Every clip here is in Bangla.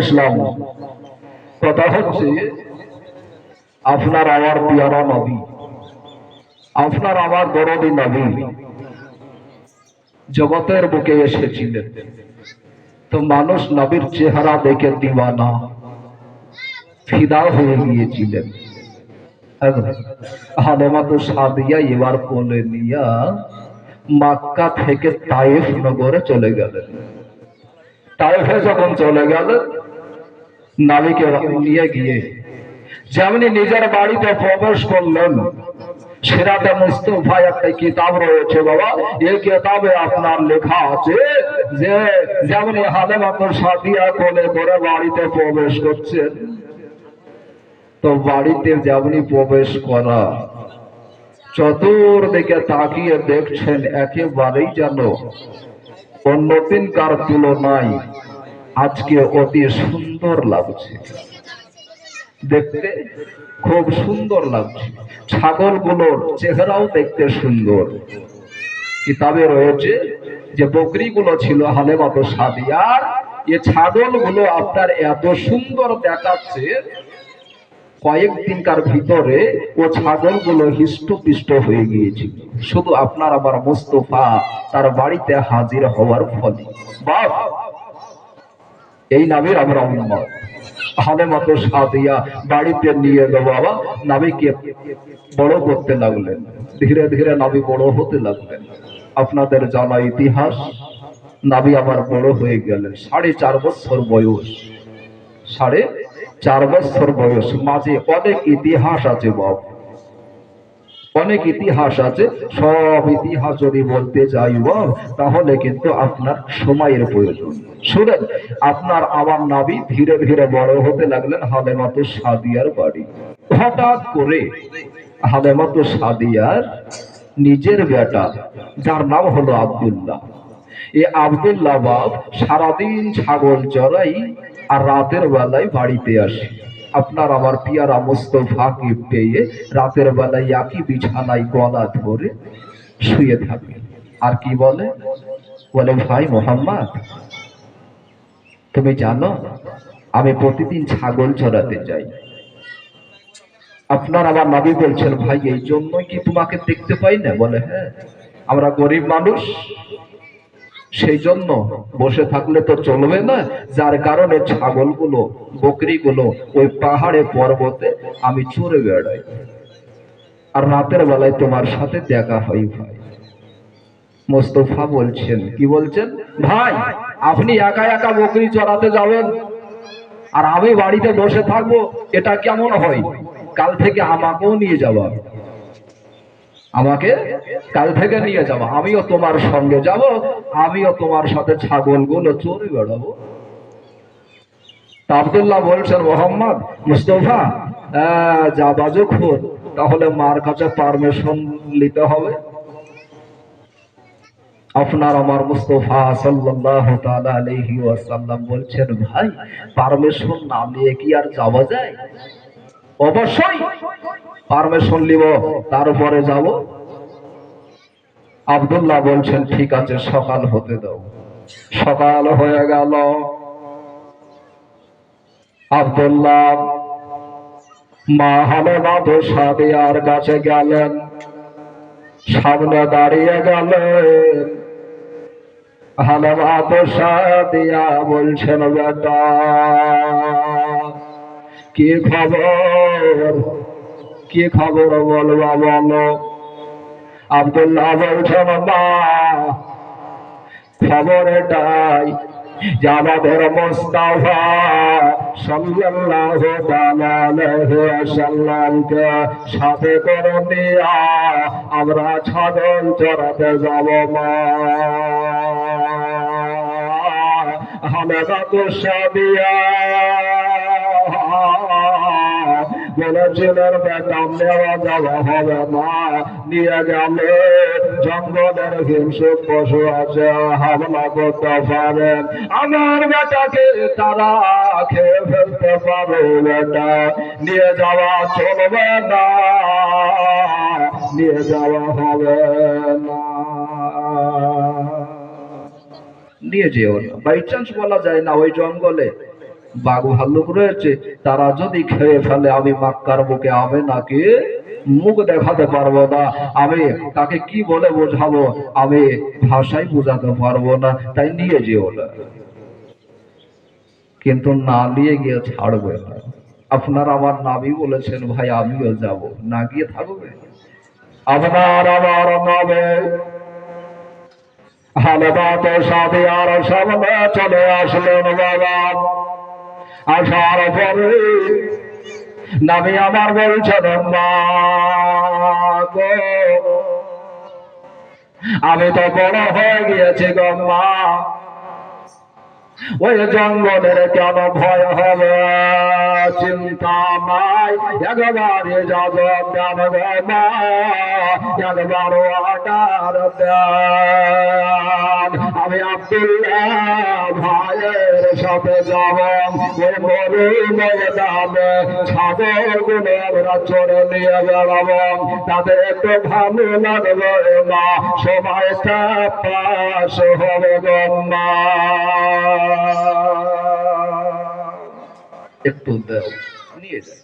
ইসলাম কথা হচ্ছে আপনার আমার পিয়ারা নবী, আপনার আমার দরদি নবী জগতের বুকে এসেছিলেন। তো মানুষ নবীর চেহারা দেখে দিওয়ানা ফিদা হয়ে গিয়েছিলেন। হালেমা তো সাদিয়া এবার কোলে নিয়া মক্কা থেকে তায়েফ নগরে চলে গেলেন। তায়েফে যখন চলে গেলেন, নবীকে নিয়ে গিয়ে যেমনি নিজের বাড়িতে প্রবেশ করলেন, সিরাতে মুস্তাফা একটা কিতাব রয়েছে বাবা, এই কিতাবে আপনার লেখা আছে যে যেমনি হালেমা তো সাদিয়া কোলে করে বাড়িতে প্রবেশ করছেন, তো বাড়িতে যেমনি প্রবেশ করা চতুর্দিকে তাকিয়ে দেখছেন একেবারেই যেন অন্য দিনকার তুলনায় আজকে অতি সুন্দর লাগছে, দেখতে খুব সুন্দর লাগছে। ছাগলগুলোর চেহারাও দেখতে সুন্দর। কিতাবে রয়েছে যে বকরিগুলো ছিল হালেমা তো সাদিয়ার, এই ছাগলগুলো আপনার এত সুন্দর দেখাচ্ছে, কয়েকদিনকার ভিতরে ও ছাগলগুলো হিষ্টপিষ্ট হয়ে গিয়েছিল শুধু আপনার আমার মুস্তাফা তার বাড়িতে হাজির হওয়ার ফলে। বাহ, এই নামের আমরা উম্মত। হালেমা তো সাদিয়া বাড়িতে নিয়ে গেল বাবা, নবীকে বড় করতে লাগলেন। ধীরে ধীরে নবী বড় হতে লাগলেন। আপনাদের জানা ইতিহাস, নবী আবার বড় হয়ে গেলেন। 4.5 বছর বয়স, 4.5 বছর বয়স। মাঝে অনেক ইতিহাস আছে বাবা, অনেক ইতিহাস আছে। সব ইতিহাস যদি বলতে যাই বাবা, তাহলে কিন্তু আপনার সময়ের প্রয়োজন। শুনেন, আপনার আমার নবী ধীরে ধীরে বড় হতে লাগলেন হালেমা তো সাদিয়ার বাড়ি। হঠাৎ করে হালেমা তো সাদিয়ার নিজের বেটা, যার নাম হলো আব্দুল্লাহ, এই আব্দুল্লাহ বাপ সারাদিন ছাগল চড়াই আর রাতের বেলায় বাড়িতে আসে। আপনার আমার পিয়ারা মুস্তাফাকে পেয়ে রাতের বেলায় একই বিছানায় গলা ধরে শুয়ে থাকে। আর কি বলে, বলে ভাই মোহাম্মদ, তুমি জানো আমি প্রতিদিন ছাগল চড়াতে যাই। আপনার আমার নবী বলছেন, ভাই এই জন্যই কি তোমাকে দেখতে পাই না? বলে হ্যাঁ, আমরা গরিব মানুষ, সেই জন্য বসে থাকলে তো চলবে না, যার কারণে ছাগলগুলো বকরিগুলো ওই পাহাড়ে পর্বতে আমি চড়ে বেড়াই, আর রাতের বেলায় তোমার সাথে দেখা হয়। ভাই মোস্তফা বলছেন, কি বলছেন? ভাই আপনি একা একা বকরি চড়াতে যাবেন আর আমি বাড়িতে বসে থাকবো, এটা কেমন হয়? কাল থেকে আমাকেও নিয়ে যাওয়া, আমাকে কাল থেকে নিয়ে যাবো, আমিও তোমার সঙ্গে যাব, আমিও তোমার সাথে ছাগলগুলো চড়ে বেড়াবো। আব্দুল্লাহ বলছেন, মোহাম্মদ মুস্তাফা যাবা যখন, তাহলে মার কাছে পারমিশন নিতে হবে। আপনার আমার মুস্তাফা সাল্লাল্লাহু তাআলা আলাইহি ওয়াসাল্লাম বলছেন, ভাই পারমিশন না নিয়ে কি আর যাওয়া যায়? অবশ্যই পারমিশন নিব, তারপরে যাব। আব্দুল্লাহ বলছেন, ঠিক আছে সকাল হতে দাও। সকাল হয়ে গেল। আব্দুল্লাহ মা হালেমা তো সাদিয়ার কাছে গেলেন, সামনে দাঁড়িয়ে গেলেন। হালেমা তো সাদিয়া বলছেন, বেটা কি খবর, কি খবর বলবা বলো। আব্দুল্লাহ বলছেন, মা খবর এটাই যে আমাদের মুস্তাফা সাল্লাল্লাহু আলাইহি ওয়াসাল্লামকে সাথে করে নিয়া আমরা ছাগল চড়াতে যাব। মা হালেমা তো সাদিয়া বলেছিলেন, বেটা নেওয়া যাওয়া হবে না, নিয়ে গেলে জঙ্গলের হিংসুক পশু আছে, হামলা করতে পারেন, আমার বেটাকে তারা খেয়ে ফেলতে পারে। বেটা নিয়ে যাওয়া চলবে না, নিয়ে যাওয়া হবে না, নিয়ে যেও না। বাই চান্স বলা যায় না ওই জঙ্গলে বাঘ ভাল্লুক রয়েছে, তারা যদি খেয়ে ফেলে আমি মক্কার বুকে হবে নাকি মুখ দেখাতে পারবো না, আমি তাকে কি বলে বোঝাবো, আমি ভাষায় বোঝাতে পারবো না, তাই নিয়ে যেও না। কিন্তু না নিয়ে গিয়ে ছাড়বে না। আপনার আমার নাবি বলেছেন ভাই আমিও যাব, না গিয়ে থাকবে? আপনার আমার নামে হালবাত সাথে আর সামনে চলে আসলেন বাবা। আসার পরে নাবি আমার বলছেন মা গো, আমি তো বড় হয়ে গিয়েছি গো মা, ওই জঙ্গলের কেন ভয় হবে, চিন্তা নাই, একবারে যাজক দেন মা, একবার অর্ডার দেন, আমি আব্দুল্লাহ ভাইয়ের সাথে যাব, ওই মরু ময়দানে ছাগল গুলো আমরা চড়ে নিয়ে বেড়াবো, তাদের একটু ভালো লাগবে মা, সময়টা পাশ হবে গো মা। একটু দাও, নিয়ে যাই,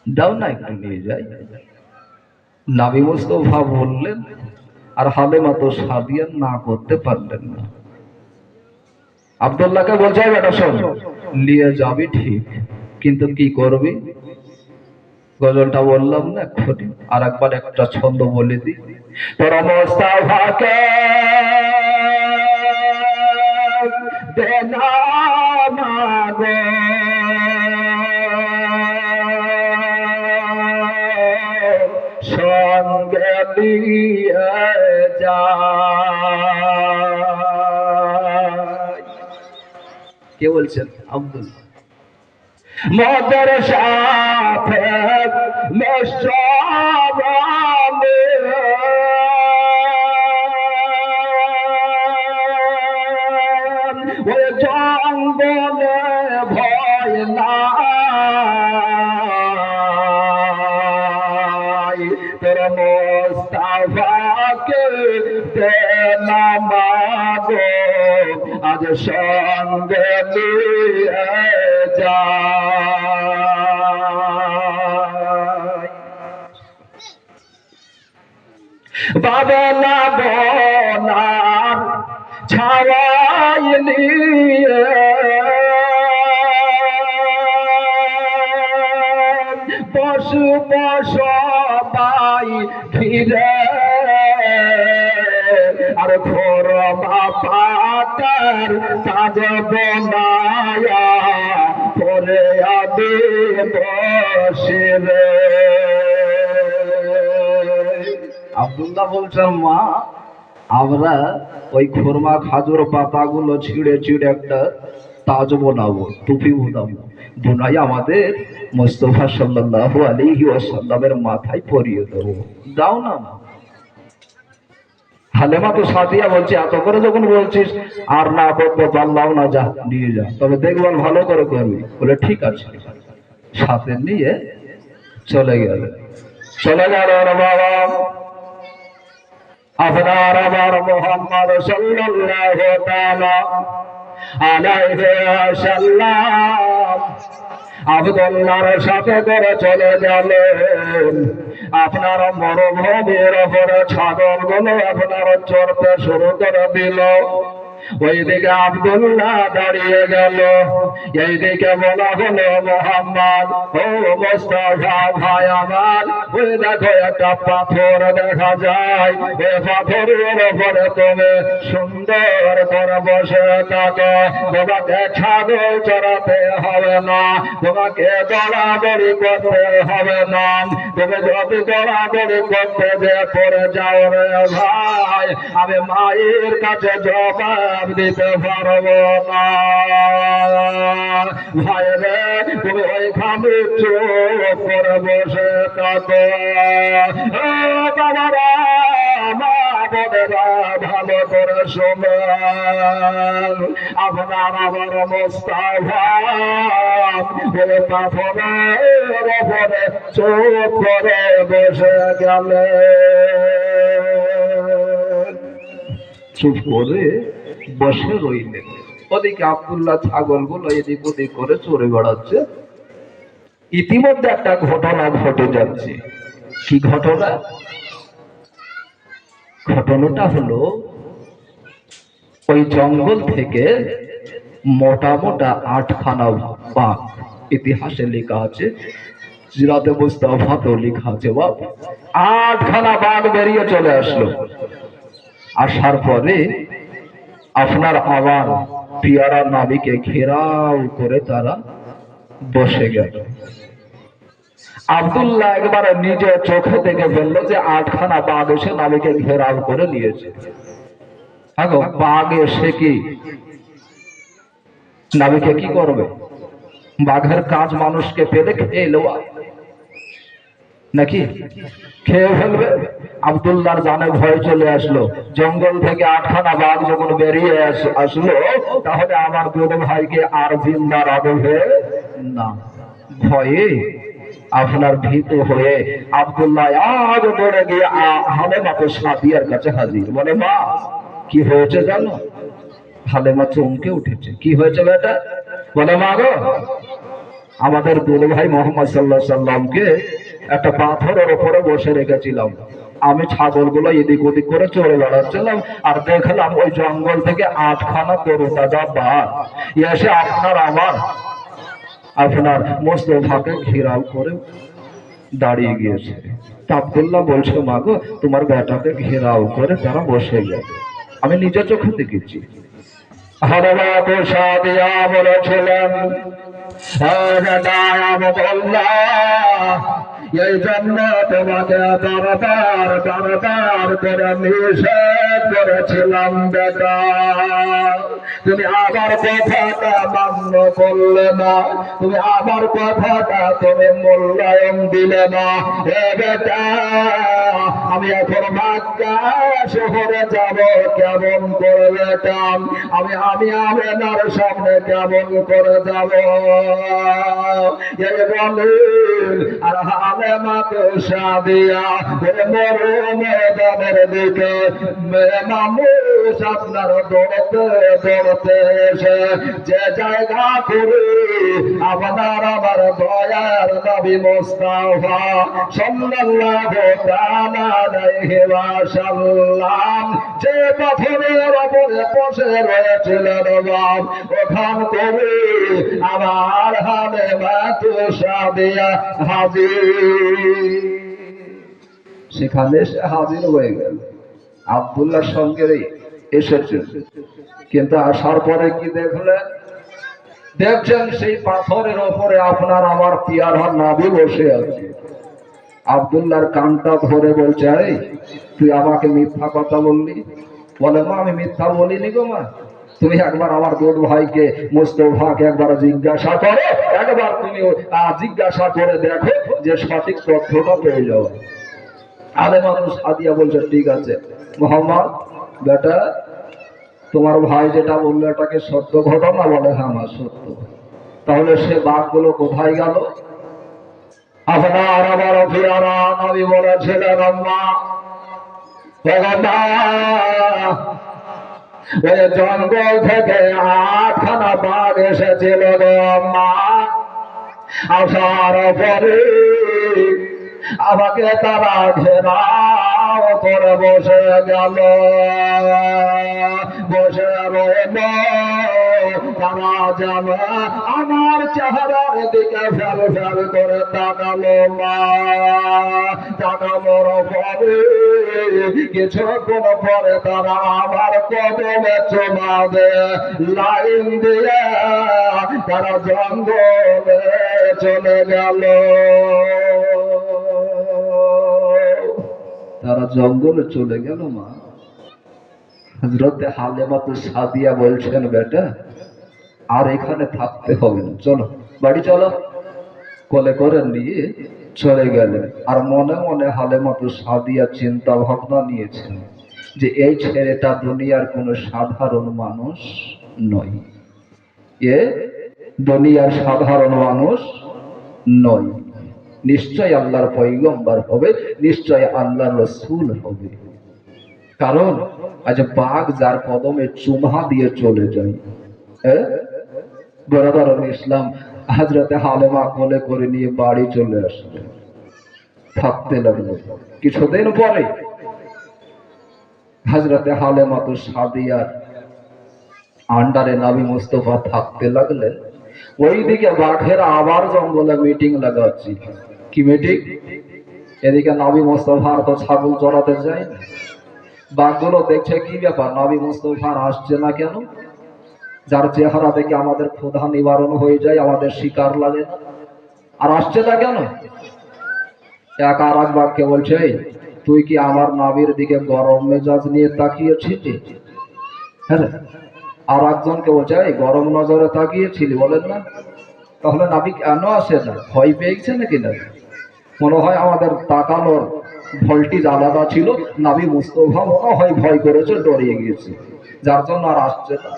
দাও না একটু নিয়ে যাই। নবী মুস্তাফা বললেন, আর হালেমা তো সাদিয়া না করতে পারলেন না। আব্দুল্লাহকে বলছে বেটা শোন, নিয়ে যাবি ঠিক, কিন্তু কি করবি? গজলটা বললাম না এক্ষুনি, আর একবার একটা ছন্দ বলে দি। তোরা মুস্তাফাকে দেনা মাগো, সঙ্গে নিয়ে যায়। কে বলছেন? আব্দুল্লাহ। মদের সাথে মেশাবানে ওই জঙ্গলে ভয় নাই, তোর মুস্তাফাকে দেনা মাগো, আজ সঙ্গে নিয়ে যায়। বাবলা বনার ছাওয়াই নিয়ে পশু সবাই ফিরে, আর খোরমা পাতার কাজ বনায়া পরে আদি বসিরে। আব্দুল্লাহ বলছেন মা, আমরা ওই খোরমা খাজুর পাতাগুলো ছিঁড়ে ছিঁড়ে একটা তাজ বানাবো, টুপি বানাবো, বোনাই আমাদের মুস্তাফা সাল্লাল্লাহু আলাইহি ওয়াসাল্লামের মাথায় পরিয়ে দেবো, দাও না। হালেমা তো সাদিয়া বলছে, এত করে যখন বলছিস আর না করতে পারলাম না, যা নিয়ে যা, তবে দেখবেন ভালো করে করবি। বলে ঠিক আছে, সাথে নিয়ে চলে গেল। চলে গেল বাবা আপনার আমার মুহাম্মদ সাল্লাল্লাহু তাআলা আলাইহি ওয়াসাল্লাম আব্দুল্লাহর সাথে করে চলে গেলেন। আপনার মরুভূমির ওপরে ছাগলগুলো আপনার চড়তে শুরু করে দিল। ওইদিকে আব্দুল্লাহ দাঁড়িয়ে গেল, এইদিকে বলা হলো মোহাম্মদ, ও মুস্তাফা ভাই আমার, ওই দেখো একটা পাথর দেখা যায়, ওই পাথরের উপরে তুমি সুন্দর করে বসে থাকো, তোমাকে ছাগল চড়াতে হবে না, তোমাকে দৌড়াদৌড়ি করতে হবে না, তুমি যদি দৌড়াদৌড়ি করতে যে পড়ে যাও রে ভাই, আমি মায়ের কাছে জবাব দিতে পারবো না। ভাই রে, তুমি ওইখানে চুপ করে বসে থাকো। বাবারা, মা বোনেরা, ভালো করে শোনেন, আপনার আমার মুস্তাফা ওই পাথরের উপরে চুপ করে বসে গেলেন, চুপ করে বসে রইলেন। ওদিকে আব্দুল্লাহ ছাগলগুলো এদিক ওদিক করে চড়ে বেড়াচ্ছে। ইতিমধ্যে একটা ঘটনা ঘটে যাচ্ছে। কি ঘটনা? ঘটনাটা হলো ওই জঙ্গল থেকে মোটা মোটা 8খানা বাঘ, ইতিহাসে লেখা আছে, সিরাতে মুস্তাফাতেও লেখা আছে, বাপ 8খানা বাঘ বেরিয়ে চলে আসলো। আসার পরে আপনার আবার পিয়ারা নাবিকে ঘেরাও করে তারা বসে গেল। আব্দুল্লাহ একবারে নিজের চোখে দেখে ফেললো যে 8খানা বাঘ এসে নাবিকে ঘেরাও করে নিয়েছে। আগো বাঘ এসে কি নাবিকে কি করবে? বাঘের কাজ মানুষকে পেলে খেয়ে নেওয়া, নাকি খেয়ে ফেলবে? আব্দুল্লাহর জানে ভয় চলে আসলো। জঙ্গল থেকে 8খানা বাঘ যখন বেরিয়ে আসলো, তাহলে আমার দুটো ভাইকে আর জিন্দা রাখবে না। ভয়ে আপনার ভীত হয়ে আব্দুল্লাহ আগ দৌড়ে গিয়ে হালেমাকে সাদিয়ার কাছে হাজির। বলে, মা কি হয়েছে জানো? হালেমা চমকে উঠেছে। কি হয়েছে বেটা? বলে, মা গো, আমাদের দুই ভাই মোহাম্মদ সাল্লাল্লাহু আলাইহি সাল্লামকে একটা পাথরের উপরে বসে রেখেছিলাম। আমি ছাগলগুলো এদিক ওদিক করে চড়ে বেড়াচ্ছিলাম, আর দেখলাম ওই জঙ্গল থেকে 8খানা তরুতাজা বাঘ এসে আপনার মোস্তফাকে ঘেরাও করে দাঁড়িয়ে গিয়েছে। আব্দুল্লাহ বলছে, মা গো, তোমার বেটাকে ঘেরাও করে তারা বসে গেল, আমি নিজের চোখে দেখেছি। হালেমা তো সাদিয়া বলেছিলেন, এই জন্য তোমাকে বারবার বারবার করে নিষেধ করেছিলাম বেটা, তুমি আমার কথাটা মান্য করলে না, তুমি আমার কথাটা তুমি মূল্যায়ন দিলে না। হে বেটা, আমি এখন মক্কা শহরে যাব কেমন করে বেটা? আমি আমেনার সামনে কেমন করে যাব? এই বলেন আর হালেমা তো সাদিয়া ময়দানের দিকে মানুষ আপনার দৌড়তে দৌড়তে এসে যে জায়গা করে আপনার আমার দয়ার নবী মুস্তাফা সাল্লাল্লাহু তাআলা আলাইহি ওয়াসাল্লাম যে পাথরের উপরে বসে রয়েছিলেন, বাপ ওখান করে আমার হালেমা তো সাদিয়া হাজির। সেখানে সে হাজির হয়ে গেল, আব্দুল্লাহর সঙ্গে এসেছে। কিন্তু আসার পরে কি দেখছেন সেই পাথরের ওপরে আপনার আমার পিয়ারা নবী বসে আছে। আব্দুল্লাহর কানটা ধরে বলছে, আরে তুই আমাকে মিথ্যা কথা বললি? বলে, মা আমি মিথ্যা বলিনি গো মা, তুমি একবার আমার দুই ভাইকে মুস্তফাকে একবার জিজ্ঞাসা করো, একবার তুমি জিজ্ঞাসা করে দেখো যে সঠিক তথ্যটা পেয়ে যাও। হালেমা তো সাদিয়া বলছে, ঠিক আছে মোহাম্মদ বেটা, তোমার ভাই যেটা বললো এটাকে সত্য ঘটনা? বলে, হ্যাঁ মা সত্য। তাহলে সে বাঘগুলো কোথায় গেল? আপনার আবার পিয়ারা নবী বলেছিলেন, আম্মা ওই জঙ্গল থেকে 8খানা বাঘ এসেছিল গো আম্মা। আসার পরে আমাকে তারা ঘেরাও করে বসে গেল, বসে রইল। তারা যেন আমার চেহারার দিকে ফেল ফেল করে তাকালো, মা তাকানোর পরে কিছুক্ষণ পরে তারা আমার কদমে চুমা দে লাইন দিয়ে তারা জঙ্গলে চলে গেল। তারা জঙ্গলে চলে গেল। মা হযরতে হালেমা তো সাদিয়া বলছেন, বেটা আর এখানে থাকতে হবে না, চলো বাড়ি চলো। কোলে করে নিয়ে চলে গেলেন। আর মনে মনে হালেমা তো সাদিয়া চিন্তা ভাবনা নিয়েছেন যে এই ছেলেটা দুনিয়ার কোনো সাধারণ মানুষ নয়, এ দুনিয়ার সাধারণ মানুষ নয়, নিশ্চয় আল্লাহর পয়গম্বর হবে, নিশ্চয় আল্লাহর রাসূল হবে। কারণ আজ বাঘ যার কদমে চুমা দিয়ে চলে যায়, বরাবর ইসলাম হযরতে হালেমা কোলে করে নিয়ে বাড়ি চলে আসলেন, থাকতে লাগলো। কিছুদিন পরে হযরতে হালেমা তো সাদিয়ার আন্ডারে নবী মুস্তাফা থাকতে লাগলেন। ওইদিকে বাঘেরা আবার জঙ্গলে মিটিং লাগাচ্ছি। কি মিটিং? এদিকে নবী মুস্তাফার তো ছাগল চড়াতে যায় না। বাঘগুলো দেখছে কি ব্যাপার, নবী মুস্তাফা আসছে না কেন? যার চেহারা দেখে আমাদের ক্ষুধা নিবারণ হয়ে যায়, আমাদের শিকার লাগে না, আর আসছে না কেন? এক আর এক বাঘকে বলছে, তুই কি আমার নবীর দিকে গরম মেজাজ নিয়ে তাকিয়েছিলি? হ্যাঁ। আর একজনকে বলছে, গরম নজরে তাকিয়েছিলি বলেন না, তাহলে নবী কেন আসে না? ভয় পেয়েছে নাকি? না, মনে হয় আমাদের তাকানোর ভোল্টেজ আলাদা ছিল, নবী মুস্তাফা মনে হয় ভয় করেছে, ডরিয়ে গিয়েছে, যার জন্য আর আসছে না।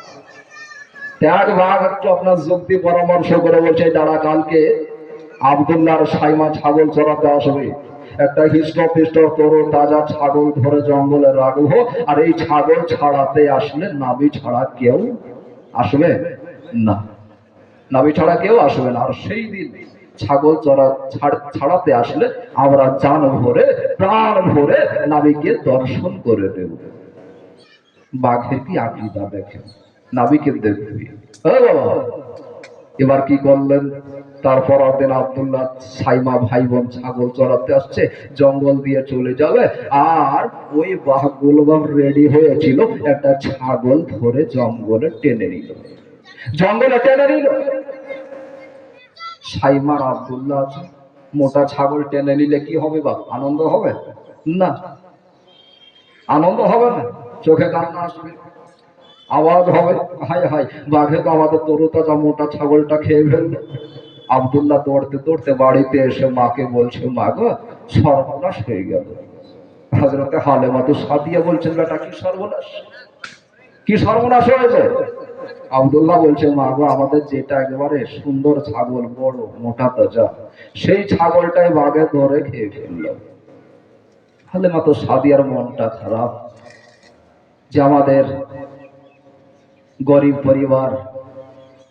এক ভাগ একটু আপনার যুক্তি পরামর্শ করে বলছে, দাঁড়া, কালকে আব্দুল্লাহর সাইমা ছাগল চড়াতে আসবে, একটা হৃষ্টপুষ্ট তরু তাজা ছাগল ধরে জঙ্গলে রাখবো, আর এই ছাগল ছাড়াতে আসলে নবী ছাড়া কেউ আসবে না, নবী ছাড়া কেউ আসবে না। আর সেই দিন ছাগল ছাড়াতে আসলে আমরা জান ভরে প্রাণ ভরে নবীকে দর্শন করে দেব। বাঘের কি আকীদা দেখেন, নবীকে দেখবি। এবার কি করলেন? তারপর দিন আব্দুল্লাহ সাইমা ভাই বোন ছাগল চড়াতে আসছে, জঙ্গল দিয়ে চলে যাবে, আর ওই বাঘগুলো রেডি হয়েছিল, একটা ছাগল ধরে জঙ্গলে টেনে নিল। সাইমার আব্দুল্লাহ আছে, মোটা ছাগল টেনে নিলে কি হবে? বা আনন্দ হবে না? আনন্দ হবে না, চোখে কান্না আসবে, আওয়াজ হবে, হাই হাই, বাঘে তো আমাদের তরুতাজা মোটা ছাগলটা খেয়ে ফেললো। আব্দুল্লাহ দৌড়তে দৌড়তে বাড়িতে এসে মাকে বলছে, মা গো, সর্বনাশ হয়ে গেল। হযরতে হালেমা তো সাদিয়া বলছেন, বেটা কি সর্বনাশ, কি সর্বনাশ হয়েছে? আব্দুল্লাহ বলছে, মা গো, আমাদের যেটা একেবারে সুন্দর ছাগল, বড় মোটা তাজা, সেই ছাগলটাই বাঘে ধরে খেয়ে ফেললো। হালেমা তো সাদিয়ার মনটা খারাপ, যে আমাদের গরিব পরিবার,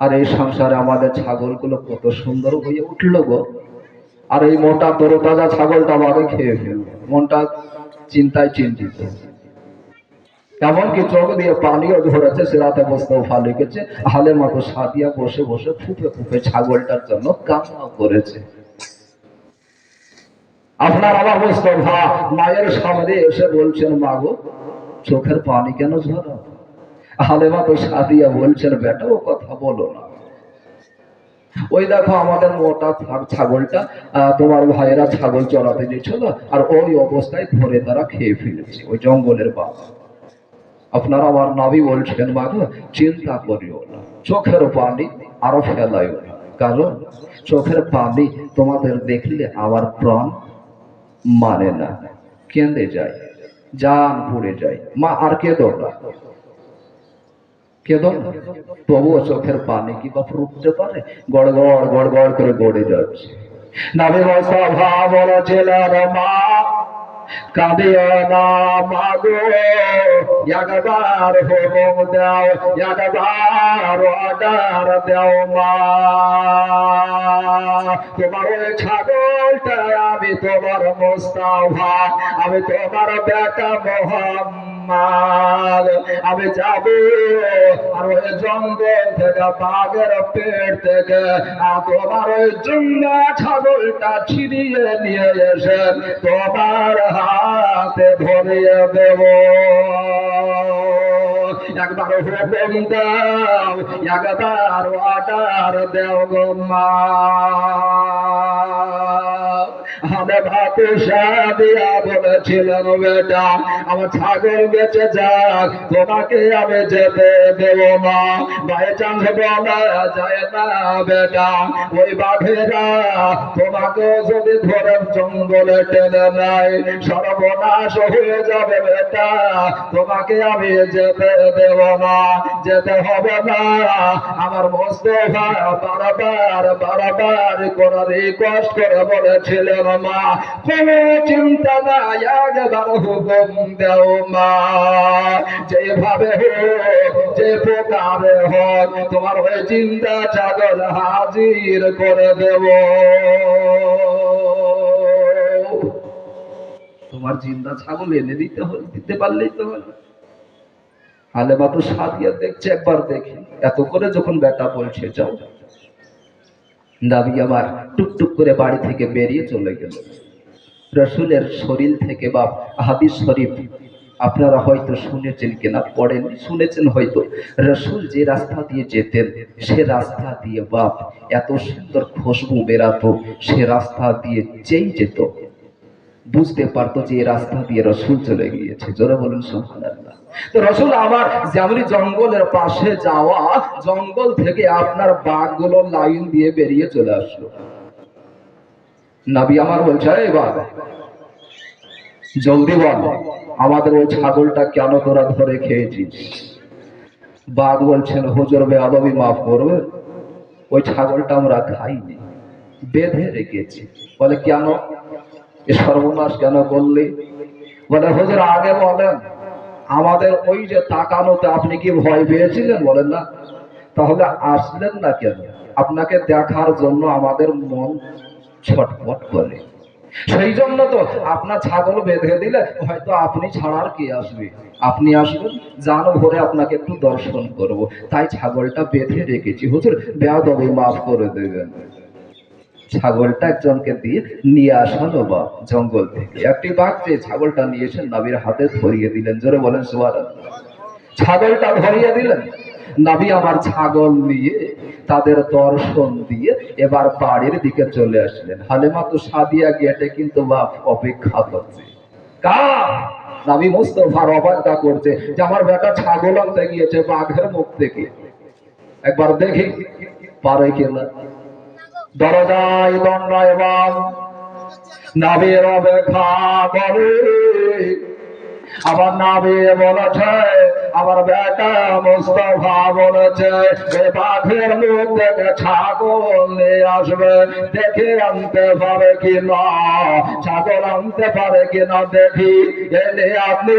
আর এই সংসারে আমাদের ছাগলগুলো কত সুন্দর হয়ে উঠলো গো, আর এই মোটা তরতাজা ছাগলটা বাঘে খেয়ে ফেললো। মনটা চিন্তায় চিন্তিত, এমনকি চোখ দিয়ে পানিও ঝরেছে। সিরাতে মুস্তাফা লিখেছে, হালেমা তো সাদিয়া বসে বসে ফুপে ফুপে ছাগলটার জন্য কান্না করেছে। আপনার আমার মুস্তাফা মায়ের সামনে এসে বলছেন, মা গো, চোখের পানি কেন ঝরা? হালেমা তো সাদিয়া বলছেন, বেটা ও কথা বলো না, ওই দেখো আমাদের মোটা ছাগলটা তোমার ভাইয়েরা ছাগল চড়াতে গেছিল, আর ওই অবস্থায় ধরে তারা খেয়ে ফেলেছে, ওই জঙ্গলের বাঘ। আপনারা আমার নবী বলছেন, মা গো, চিন্তা করিও না, চোখের পানি আরো ফেলাইও না, কারণ চোখের পানি তোমাদের দেখলে আমার প্রাণ মানে না, কেঁদে যায়, জান পড়ে যায়। মা আর কেঁদো না, কেঁদো না। তবুও চোখের পানি কি বা রুখতে পারে? গড় গড় গড় গড় করে গড়ে যাচ্ছে। নবী মুস্তাফা বলেছিলেন, মা কাঁদিও না, মা গো, একবার হুকুম দাও, একবার অর্ডার দাও, মা, তোমার ওই ছাগলটা আমি তোমার মুস্তাফা, আমি তোমার বেটা মোহাম্মদ, আমি যাব আর ওই জঙ্গল থেকে বাঘের পেট থেকে তোমার ওই জুঙ্গা ছাগলটা ছিনিয়ে নিয়ে এসে তোমার হাতে ধরিয়ে দেব। একবার হুকুম দাও, একবার অর্ডার দেও গো মা। বলেছিলেন, বেটা, আমার ছাগল বেঁচে যাক, তোমাকে আমি যেতে দেব না। বাই চান্স বলা যায় না বেটা, ওই বাঘেরা তোমাকে যদি ধরে জঙ্গলে টেনে নেয়, সর্বনাশ হয়ে যাবে বেটা, তোমাকে আমি যেতে দেব না, যেতে হবে না। আমার মুস্তাফা বারবার বারবার করে রিকোয়েস্ট করে বলেছিলেন, মা কোনো চিন্তা নাই, একবার হুকুম দেও মা, যেভাবে হোক যে প্রকারে হোক তোমার হয়ে চিন্তা ছাগল হাজির করে দেব। তোমার জিন্দা ছাগল এনে দিতে পারলেই তো হলো। হালেমা তো সাদিয়া দেখছে, একবার দেখি, এত করে যখন বেটা বলছে যাও, নবী আমার টুকটুক করে বাড়ি থেকে বেরিয়ে চলে গেল। রসুলের শরীর থেকে বা হাদিস শরীফ আপনারা হয়তো শুনেছেন কিনা, পড়েন, শুনেছেন হয়তো, রসুল যে রাস্তা দিয়ে যেতেন সে রাস্তা দিয়ে বাপ এত সুন্দর খুশবু বেরাতো, সে রাস্তা দিয়ে যেই যেত বুঝতে পারতো যে এই রাস্তা দিয়ে রসুল চলে গিয়েছে। জোরে বলুন সুবহানাল্লাহ। তো রসুল আমার যেমনি জঙ্গলের পাশে যাওয়া, জঙ্গল থেকে আপনার বাঘগুলো লাইন দিয়ে বেরিয়ে চলে আসলো। নবী আমার বলছে, এবার জলদি বল, আমাদের ওই ছাগলটা কেন তোরা ধরে খেয়েছিস? বাঘ বলছেন, হুজুর বেয়াদবি মাফ করবে, ওই ছাগলটা আমরা খাইনি, বেঁধে রেখেছি। বলে কেন এ সর্বনাশ কেন করলি? বলে হুজুর আগে বলেন, আমাদের ওই যে তাকানোতে আপনি কি ভয় পেয়েছিলেন? বলেন না। তাহলে আসলেন না কেন? আপনাকে দেখার জন্য আমাদের মন ছটফট করে, সেই জন্য তো আপনার ছাগল বেঁধে দিলে হয়তো আপনি ছাড়ার কে আসবে, আপনি আসবেন, জানো ভরে আপনাকে একটু দর্শন করব, তাই ছাগলটা বেঁধে রেখেছি, হুজুর বেয়াদবি মাফ করে দেবেন। ছাগলটা একজনকে দিয়ে নিয়ে আসানো বা জঙ্গল থেকে একটি বাঘ যে ছাগলটা নিয়েছেন নবীর হাতে ধরিয়ে দিলেন। জোরে বলেন সুবহানাল্লাহ। ছাগলটা ধরিয়ে দিলেন, নবী আমার ছাগল নিয়ে তাদের দর্শন দিয়ে এবার বাড়ির দিকে চলে আসলেন। হালেমা তো সাদিয়া গেটে কিন্তু বাপ অপেক্ষা করছে, কার? নবী মুস্তাফার অপেক্ষা করছে যে আমার বেটা ছাগল আনতে গিয়েছে বাঘের মুখ থেকে, একবার দেখি পারে কিনা। দরজায় দণ্ডায়মান নবীর অপেক্ষা করে, আমার নবী বলেছে, আমার বেটা মুস্তাফা বলেছে এ বাঘের মুখ থেকে ছাগল নিয়ে আসবে, দেখে আনতে পারে কিনা, ছাগল আনতে পারে কিনা দেখি। এনে আপনি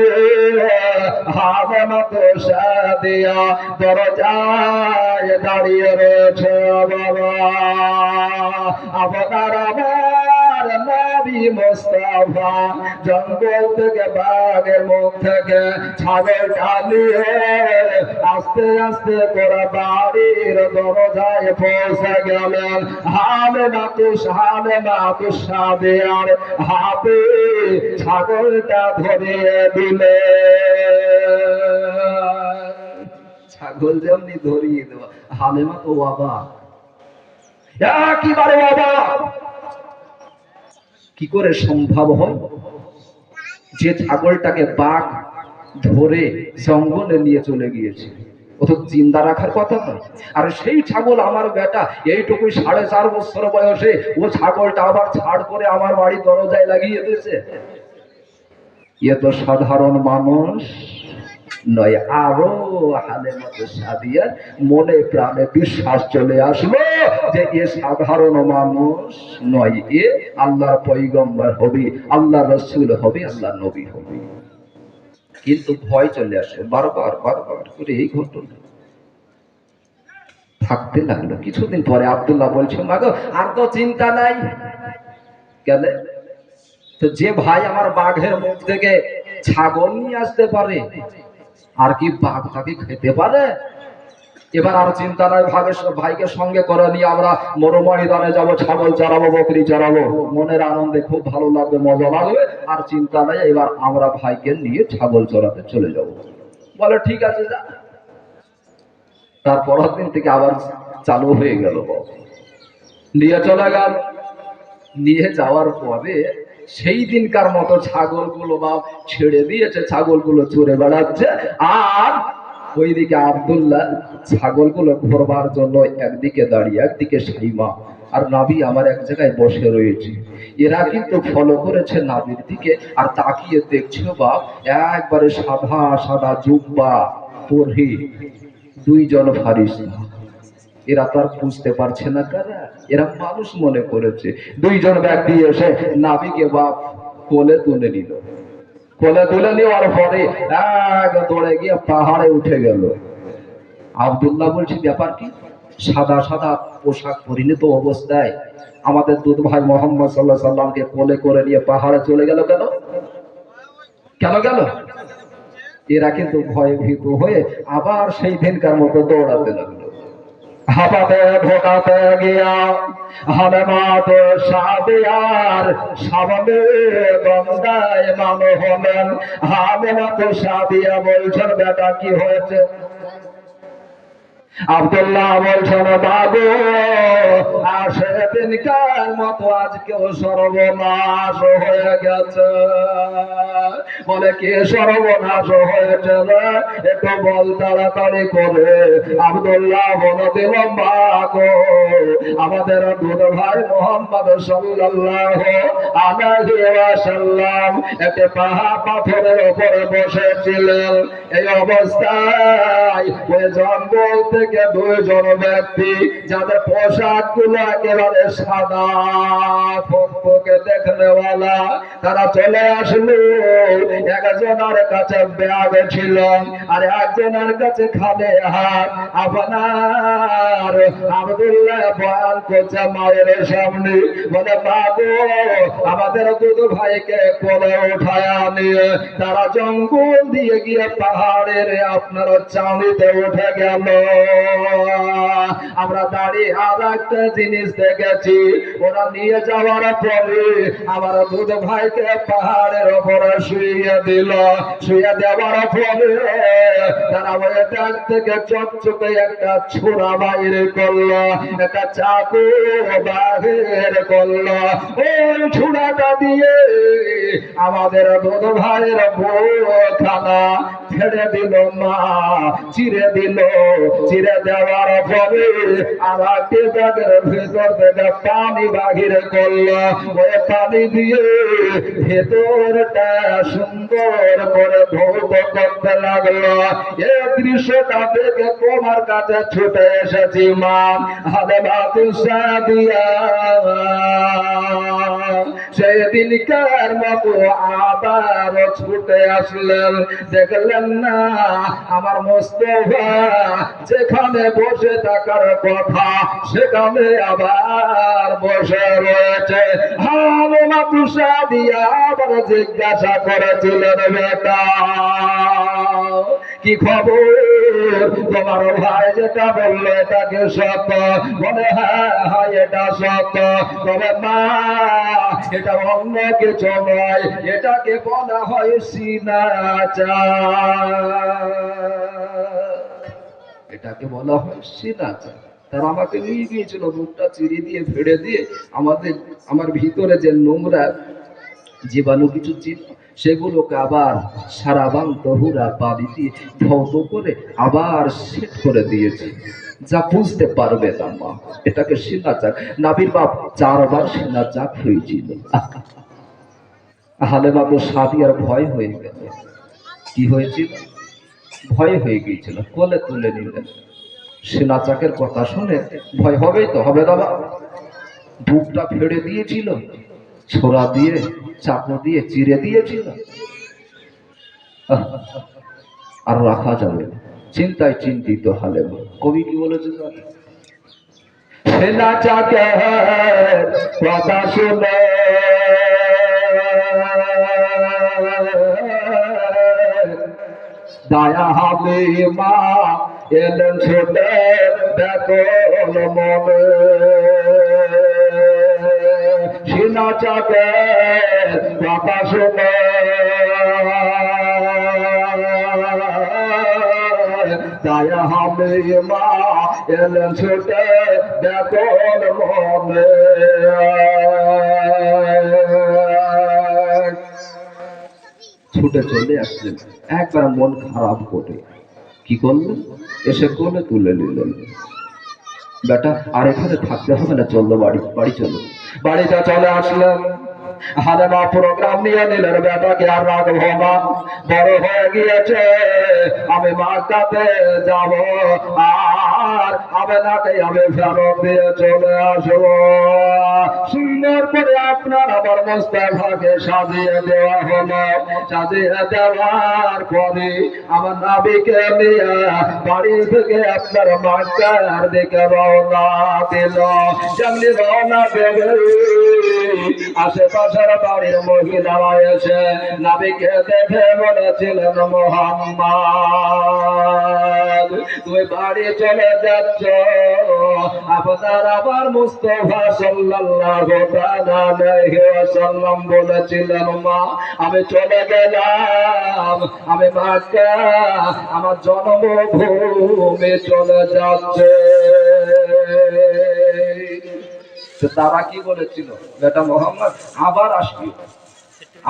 হামেমা তো সাদিয়া দরজায় দাঁড়িয়ে রয়েছে। বাবা আপনার আমার নবী মুস্তাফা জঙ্গল থেকে বাঘের মুখ থেকে ছাগল টানিয়ে আস্তে আস্তে করে বাড়ির দরজায় পৌঁছে গেলেন। হামেমা তো সাদিয়ার হাতে ছাগলটা ধরিয়ে দিলে। ছাগল যেমনি ধরিয়ে দেওয়া, হালেমা তো অবাক, একেবারে অবাক। কি করে সম্ভব হয় যে ছাগলটাকে বাঘ ধরে জঙ্গলে নিয়ে চলে গিয়েছে, ও তো জিন্দা রাখার কথা নয়। আর সেই ছাগল আমার বেটা এইটুকু 4.5 বছর বয়সে ও ছাগলটা আবার ছাড় করে আমার বাড়ির দরজায় লাগিয়ে দিয়েছে। এ তো সাধারণ মানুষ নয়। আরো হালেমা তো সাদিয়ার মনে প্রাণে বিশ্বাস চলে আসলো যে এ সাধারণ মানুষ নয়, এ আল্লাহর পয়গম্বর হবে, আল্লাহ রসুল হবে, আল্লাহ নবী হবে। কিন্তু ভয় চলে আসে বারবার বারবার করে এই ঘটনা থাকতে লাগলো। কিছুদিন পরে আব্দুল্লাহ বলছে, মাগো আর তো চিন্তা নাই। কেন? তো যে ভাই আমার বাঘের মুখ থেকে ছাগল নিয়ে আসতে পারে, আর কি বাঘ তাকে খেতে পারে? এবার আর চিন্তা নাই, ভাইকে সঙ্গে করে নিয়ে আমরা মরুময়দানে যাবো, ছাগল চড়াবো, বকরি চড়াবো, মনের আনন্দে খুব ভালো লাগবে, মজা লাগবে, আর চিন্তা নাই, এবার আমরা ভাইকে নিয়ে ছাগল চড়াতে চলে যাব। বলে ঠিক আছে যা। তারপর দিন থেকে আবার চালু হয়ে গেল, নিয়ে চলে গেল। নিয়ে যাওয়ার পরে সেই দিনকার মতো ছাগলগুলো বা ছেড়ে দিয়েছে, ছাগলগুলো চড়ে বেড়াচ্ছে, আর ওইদিকে আব্দুল্লাহ ছাগলগুলো ঘোরবার জন্য একদিকে দাঁড়িয়ে, একদিকে সাইমা আর নাবি আমার এক জায়গায় বসে রয়েছে। এরা কিন্তু ফলো করেছে নাবির দিকে, আর তাকিয়ে দেখছে বাপ একবারে সাদা সাদা জুব্বা পরে 2 জন ফারিস্তা এরা তো আর বুঝতে পারছে না কারা, এরা মানুষ মনে করেছে। দুইজন ব্যক্তি এসে নাবিকে বাপ কোলে তুলে নিল। কোলে তুলে নেওয়ার পরে এক দৌড়ে গিয়ে পাহাড়ে উঠে গেল। আব্দুল্লাহ বলছে, ব্যাপার কি? সাদা সাদা পোশাক পরিণত অবস্থায় আমাদের দুধ ভাই মোহাম্মদ সাল্লাল্লাহু আলাইহি সাল্লামকে কোলে করে নিয়ে পাহাড়ে চলে গেল কেন? কেন গেল? এরা কিন্তু ভয়ে ভীত হয়ে আবার সেই দিনকার মতো দৌড়াতে লাগলো। হাবাতে ঢোকাতে গিয়া হালেমাত সাদিয়ার সামনে গঙ্গায় মান হলেন। হালেমাত সাদিয়া বলছেন, বেটা কি হয়েছে? আব্দুল্লাহ বলছেন, বাবু সেদিনকার মতো আজকেও সর্বনাশ হয়ে গেছে। বলে, কি সর্বনাশ হয়েছে? একটু বল তাড়াতাড়ি করে। আব্দুল্লাহ বলে দিল, গো আমাদের দুধ ভাই মোহাম্মদ সাল্লাল্লাহু আলাইহি ওয়াসাল্লাম একটা পাথরের উপরে বসেছিলেন। এই অবস্থায় ওই জঙ্গল থেকে দুইজন ব্যক্তি, যাদের পোশাক গুলো একেবারে সাদা ফকফকে দেখনেওয়ালা, তারা চলে আসলো। একজনের কাছে ব্যাগ ছিল আর একজনের কাছে খালি হাত। আপনার আব্দুল্লাহ বয়ান করছে মায়ের সামনে, বলে, বাবু আমাদের দুধ ভাইকে কোলে উঠায়া নিয়ে তারা জঙ্গল দিয়ে গিয়ে পাহাড়ের আপনার চাঁদিতে উঠে গেল। আমরা দাঁড়িয়ে আর একটা জিনিস দেখেছি, ওরা নিয়ে যাওয়ার পরে আমার দুধ ভাইকে পাহাড়ের ওপরে শুয়ে দিল। শুয়ে দেওয়ার পরে তারা ওই ব্যাগ থেকে চকচকে একটা ছোড়া বাইরে করলো, একটা চাকু বাহির করলো। ওই ছোড়াটা দিয়ে আমাদের দুধ ভাইয়ের বউখানা ছেড়ে দিল, মা চিরে দিল। চিরে দেওয়ার পরে আমার ব্যাগের ভেতর থেকে পানি বাহির করলো। ওই পানি দিয়ে ভেতরটা সুন্দর করে ধৌত করতে লাগলো। এই দৃশ্যটা দেখে তোমার কাছে ছুটে এসেছি মা। হালেমাতু সাদিয়া সেদিনকার মতো আবার ছুটে আসলেন। দেখলেন না আমার মোস্তফা যেখানে বসে থাকার কথা সেখানে আবার বসে রয়েছে। হালেমাতু সাদিয়া আবার জিজ্ঞাসা করেছিলেন, বেটা কি খবর? তোমার ভাই যেটা বললো এটাকে সত্য? বলে, হ্যাঁ এটা সত্য। তবে মা এটা অন্য কিছু নয়, এটাকে বলা হয় সিনাচার। এটাকে বলা হয় সিনাচার। তারা আমাকে নিয়ে গিয়েছিল, মুখটা চিরে দিয়ে ফেড়ে দিয়ে আমার ভিতরে যে নোংরা জীবাণু কিছু ছিল সেগুলোকে আবার সারাবান তহুরা পানি দিয়ে ধৌত করে আবার সেট করে দিয়েছে। যা বুঝতে পারবে না মা, এটাকে সিনাচাক। নাবির বাপ 4 বার সিনাচাক হয়েছিল। হালেমাতু সাদিয়ার ভয় হয়ে গেল। কি হয়েছিল? ভয় হয়ে গিয়েছিল। কোলে তুলে নিলেন। সিনাচাকের কথা শুনে ভয় হবেই তো, হবে বাবা। বুকটা ফেড়ে দিয়েছিল, ছোড়া দিয়ে চাকু দিয়ে চিরে দিয়েছিল। আর রাখা যাবে না, চিন্তায় চিন্তিত হালেমা। কবি কি বলেছে জানেন? সিনাচাকের কথা শুনে দায়া হালিমা এলেন ছুটে ব্যাকুল মনে। সিনাচাকের কথা শুনে দায়া হালিমা এলেন ছুটে ব্যাকুল মনে। ছুটে চলে আসলেন, একবার মন খারাপ করে কি করলেন? এসে কোলে তুলে নিলেন। বেটা আর এখানে থাকতে হবে না, চললো বাড়ি চলো। বাড়িতে চলে আসলেন। হালেমা প্রোগ্রাম নিয়ে নিলেন, বেটাকে আর রাখবো না, বড় হয়ে গিয়েছে, আমি মাকাতে যাব, আর আপনাকে আমি ফেরত দিয়ে চলে আসবো। সুন্দর করে আপনার আমার মুস্তাফাকে সাজিয়ে দেওয়া হলো। সাজিয়ে দেওয়ার পরে আমার নবীকে নিয়ে বাড়ি থেকে আপনার মক্কার দিকে রওনা দিল। যেমনি রওনা দেবে আশেপাশের বাড়ির মহিলারা এসে নবীকে দেখে বলেছিলেন, মুহাম্মদ তুমি বাড়ি চলে যাচ্ছ, আপনার আবার মুস্তাফা সাল্লাল্লাহু তাআলা আলাইহি ওয়াসাল্লাম বলেছিলেন, মা আমি চলে গেলাম, আমি মক্কা আমার জন্মভূমি চলে যাচ্ছে। তারা কি বলেছিল, বেটা মোহাম্মদ আবার আসবি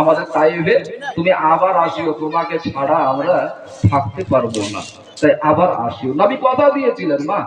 আমাদের তাইফে, তুমি আবার আসিও, তোমাকে ছাড়া আমরা থাকতে পারবো না, তাই আবার আসিও। নবী কথা দিয়েছিলেন মা